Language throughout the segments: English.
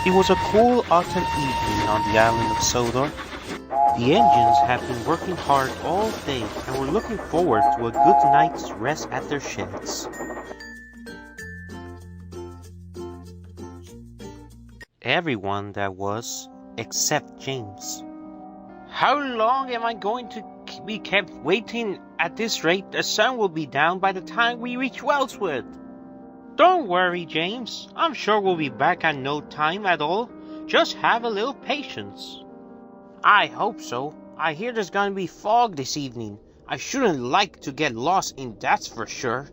It was a cool autumn evening on the island of Sodor. The engines had been working hard all day and were looking forward to a good night's rest at their sheds. Everyone, that was, except James. How long am I going to be kept waiting? At this rate, the sun will be down by the time we reach Wellswood. Don't worry, James. I'm sure we'll be back at no time at all. Just have a little patience. I hope so. I hear there's gonna be fog this evening. I shouldn't like to get lost in that's for sure.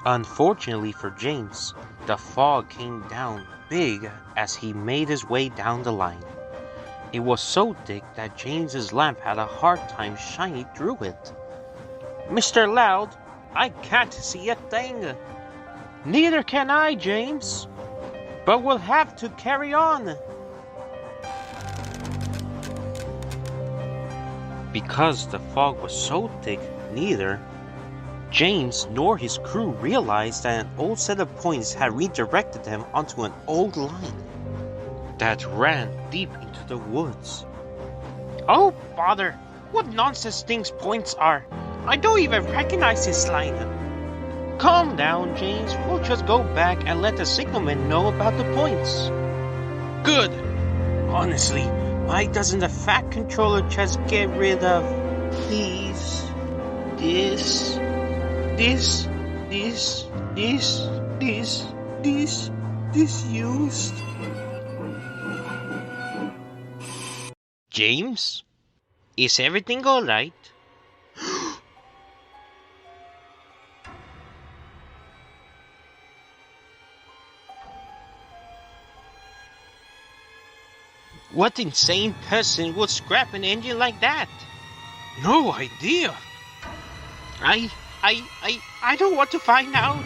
Unfortunately for James, the fog came down big as he made his way down the line. It was so thick that James's lamp had a hard time shining through it. Mr. Loud, I can't see a thing. Neither can I, James. But we'll have to carry on. Because the fog was so thick, neither James nor his crew realized that an old set of points had redirected them onto an old line that ran deep into the woods. Oh, bother! What nonsense things points are! I don't even recognize this line. Calm down, James. We'll just go back and let the signalman know about the points. Good! Honestly, why doesn't the fat controller just get rid of, please, this used? James? Is everything alright? What insane person would scrap an engine like that? No idea. I don't want to find out.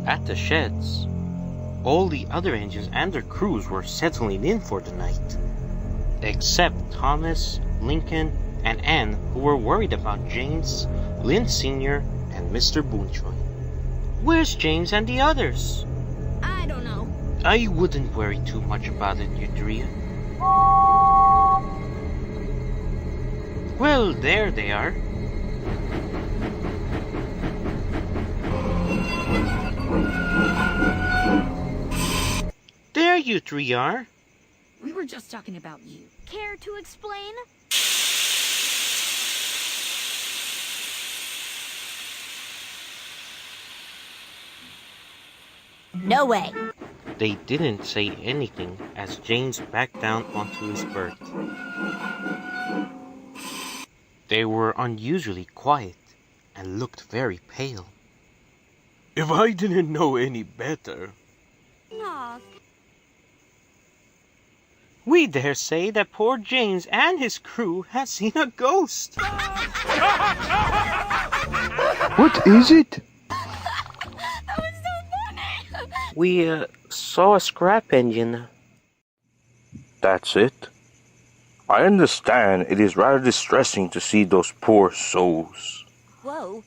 At the sheds, all the other engines and their crews were settling in for the night, except Thomas, Lincoln, and Anne, who were worried about James, Lynn Sr., and Mr. Boonchoy. Where's James and the others? I don't know. I wouldn't worry too much about it, Eutria. Well, there they are. There you three are. We were just talking about you. Care to explain? No way. They didn't say anything as James backed down onto his berth. They were unusually quiet and looked very pale. If I didn't know any better... Aw. We dare say that poor James and his crew had seen a ghost. What is it? That was so funny. We saw a scrap engine. That's it? I understand it is rather distressing to see those poor souls. Whoa.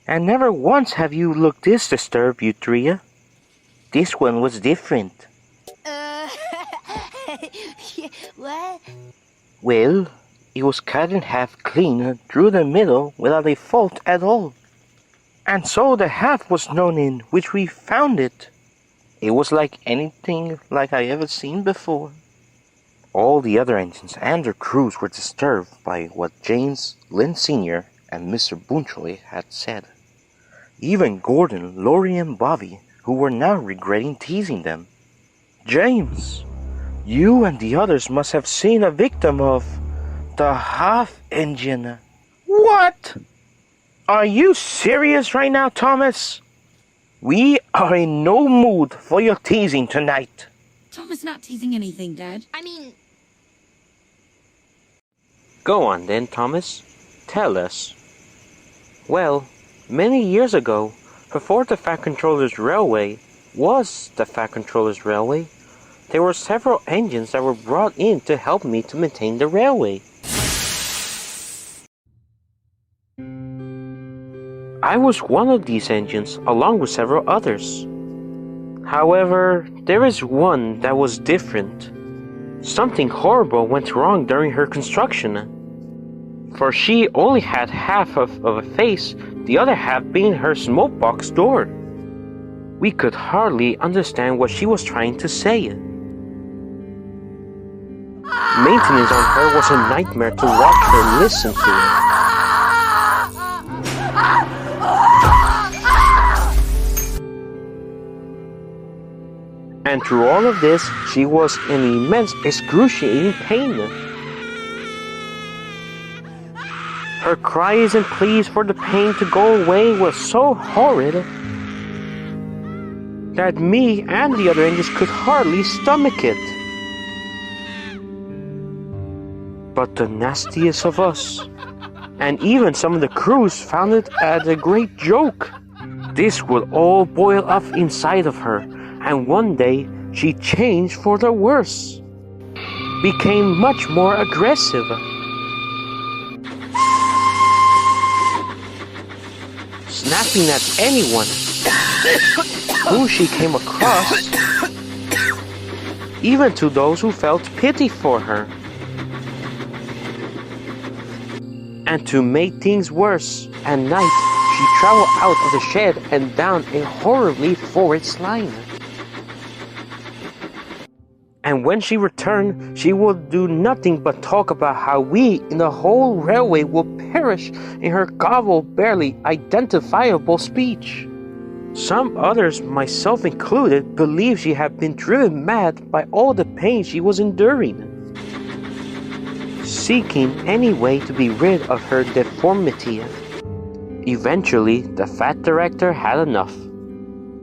And never once have you looked this disturbed, Eutria. This one was different. What? Well, it was cut in half clean through the middle without a fault at all. And so the half was known in which we found it. It was like anything like I ever seen before. All the other engines and their crews were disturbed by what James, Lynn Sr., and Mr. Boonchoy had said. Even Gordon, Laurie, and Bobby, who were now regretting teasing them. James, you and the others must have seen a victim of the half engine. What? Are you serious right now, Thomas? We are in no mood for your teasing tonight. Tom is not teasing anything, Dad. I mean, Go on then, Thomas. Tell us. Well, many years ago, before the Fat Controller's Railway was the Fat Controller's Railway, there were several engines that were brought in to help me to maintain the railway. I was one of these engines, along with several others. However, there is one that was different. Something horrible went wrong during her construction. For she only had half of a face, the other half being her smokebox door. We could hardly understand what she was trying to say. Maintenance on her was a nightmare to watch her listen to. And through all of this, she was in immense, excruciating pain. Her cries and pleas for the pain to go away was so horrid that me and the other engines could hardly stomach it. But the nastiest of us, and even some of the crews, found it as a great joke. This would all boil up inside of her, and one day she changed for the worse, became much more aggressive. Snapping at anyone who she came across, even to those who felt pity for her. And to make things worse, at night she traveled out of the shed and down a horribly forest line. And when she returned, she would do nothing but talk about how we in the whole railway will perish in her gobbled, barely identifiable speech. Some others, myself included, believed she had been driven mad by all the pain she was enduring, seeking any way to be rid of her deformity. Eventually, the Fat Director had enough.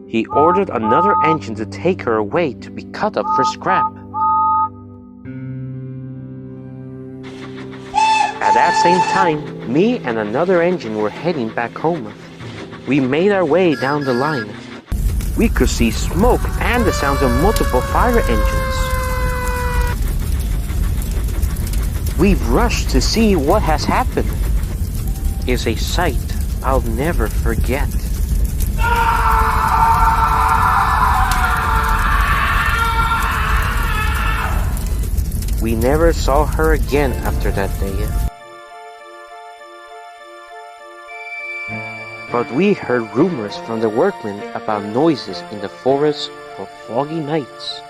He ordered another engine to take her away to be cut up for scrap. At that same time, me and another engine were heading back home. We made our way down the line. We could see smoke and the sounds of multiple fire engines. We rushed to see what has happened. It's a sight I'll never forget. We never saw her again after that day. But we heard rumors from the workmen about noises in the forest for foggy nights.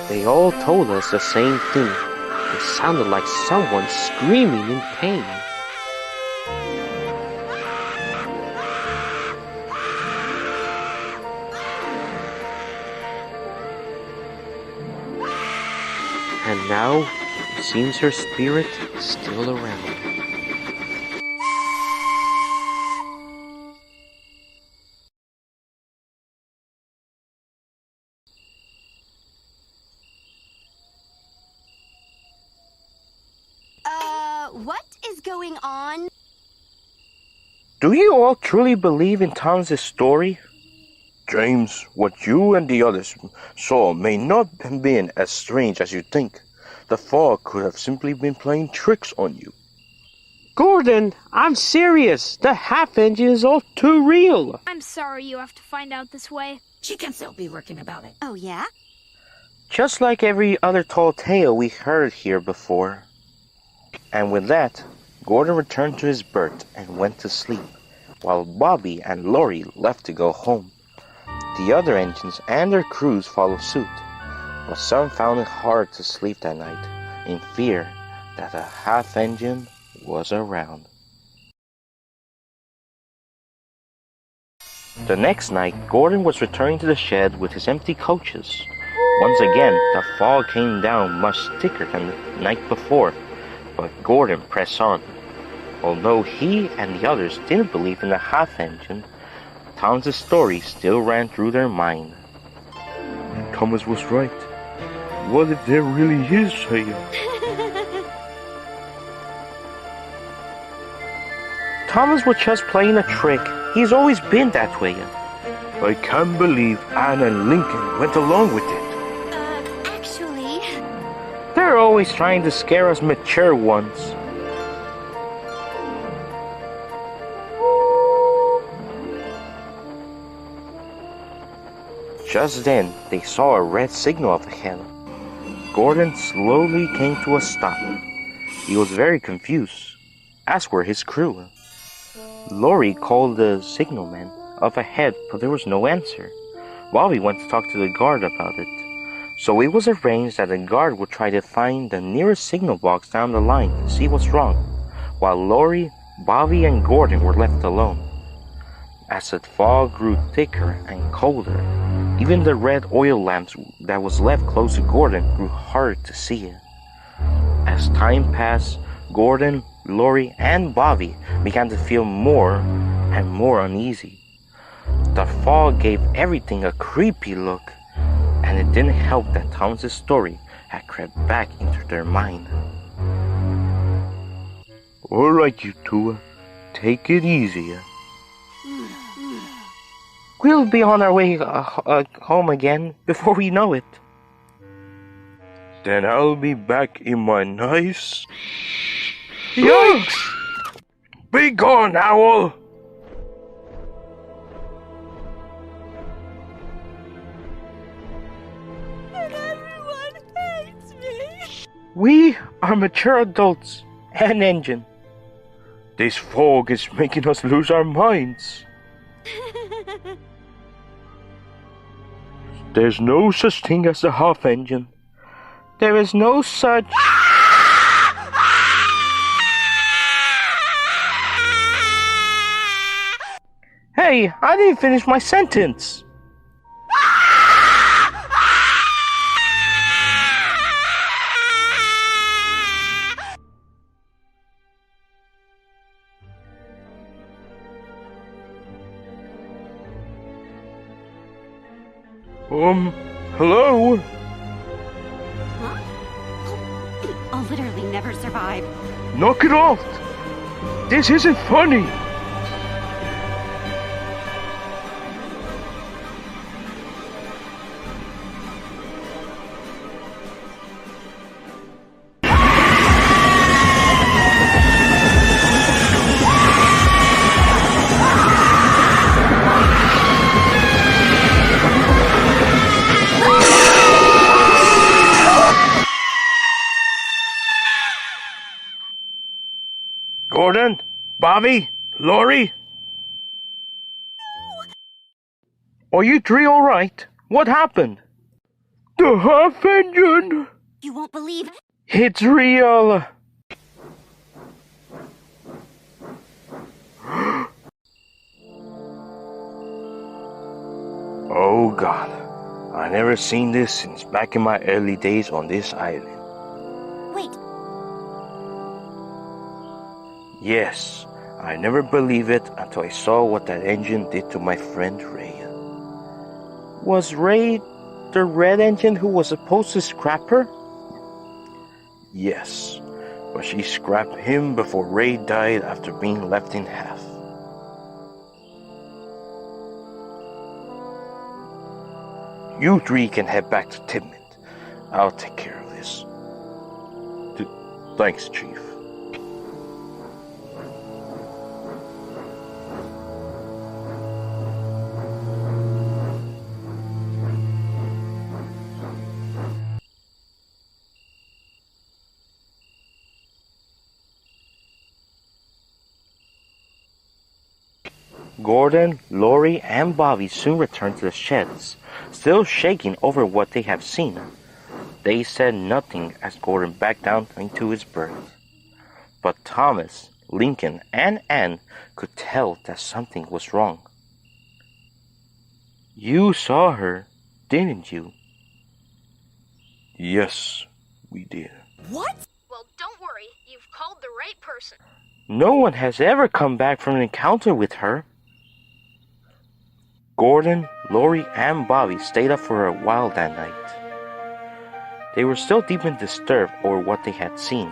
They all told us the same thing. It sounded like someone screaming in pain. And now, it seems her spirit is still around. What is going on? Do you all truly believe in Tom's story? James, what you and the others saw may not have been as strange as you think. The fog could have simply been playing tricks on you. Gordon, I'm serious. The half engine is all too real. I'm sorry you have to find out this way. She can still be working about it. Oh, yeah? Just like every other tall tale we heard here before. And with that, Gordon returned to his berth and went to sleep, while Bobby and Lori left to go home. The other engines and their crews followed suit, but some found it hard to sleep that night, in fear that the half engine was around. The next night, Gordon was returning to the shed with his empty coaches. Once again, the fog came down much thicker than the night before, but Gordon pressed on. Although he and the others didn't believe in the half engine, Tom's story still ran through their mind. Thomas was right. What if there really is a... Thomas was just playing a trick. He's always been that way. I can't believe Anne and Lincoln went along with it. Actually... They're always trying to scare us mature ones. Just then, they saw a red signal up ahead. Gordon slowly came to a stop. He was very confused, as were his crew. Laurie called the signalman up ahead, but there was no answer. Bobby went to talk to the guard about it. So it was arranged that the guard would try to find the nearest signal box down the line to see what's wrong, while Laurie, Bobby, and Gordon were left alone. As the fog grew thicker and colder, even the red oil lamps that was left close to Gordon grew hard to see. As time passed, Gordon, Laurie, and Bobby began to feel more and more uneasy. The fog gave everything a creepy look, and it didn't help that Tom's story had crept back into their mind. Alright, you two. Take it easy. We'll be on our way home again before we know it. Then I'll be back in my nice... Yikes! Be gone, owl! And everyone hates me! We are mature adults and engine. This fog is making us lose our minds. There's no such thing as a half engine. There is no such... Hey, I didn't finish my sentence. Hello? Huh? I'll literally never survive. Knock it off! This isn't funny! Gordon? Bobby? Laurie? Are you three alright? What happened? The half engine! You won't believe... It's real! Oh God, I never seen this since back in my early days on this island. Wait, Yes, I never believed it until I saw what that engine did to my friend Ray. Was Ray the red engine who was supposed to scrap her? Yes, but she scrapped him before Ray died after being left in half. You three can head back to Tidmouth. I'll take care of this. Thanks, Chief. Gordon, Laurie, and Bobby soon returned to the sheds, still shaking over what they have seen. They said nothing as Gordon backed down into his berth. But Thomas, Lincoln, and Anne could tell that something was wrong. You saw her, didn't you? Yes, we did. what? Well, don't worry. You've called the right person. No one has ever come back from an encounter with her. Gordon, Lori, and Bobby stayed up for a while that night. They were still deeply disturbed over what they had seen.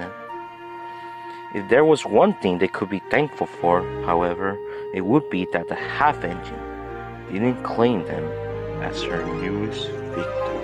If there was one thing they could be thankful for, however, it would be that the half-engine didn't claim them as her newest victim.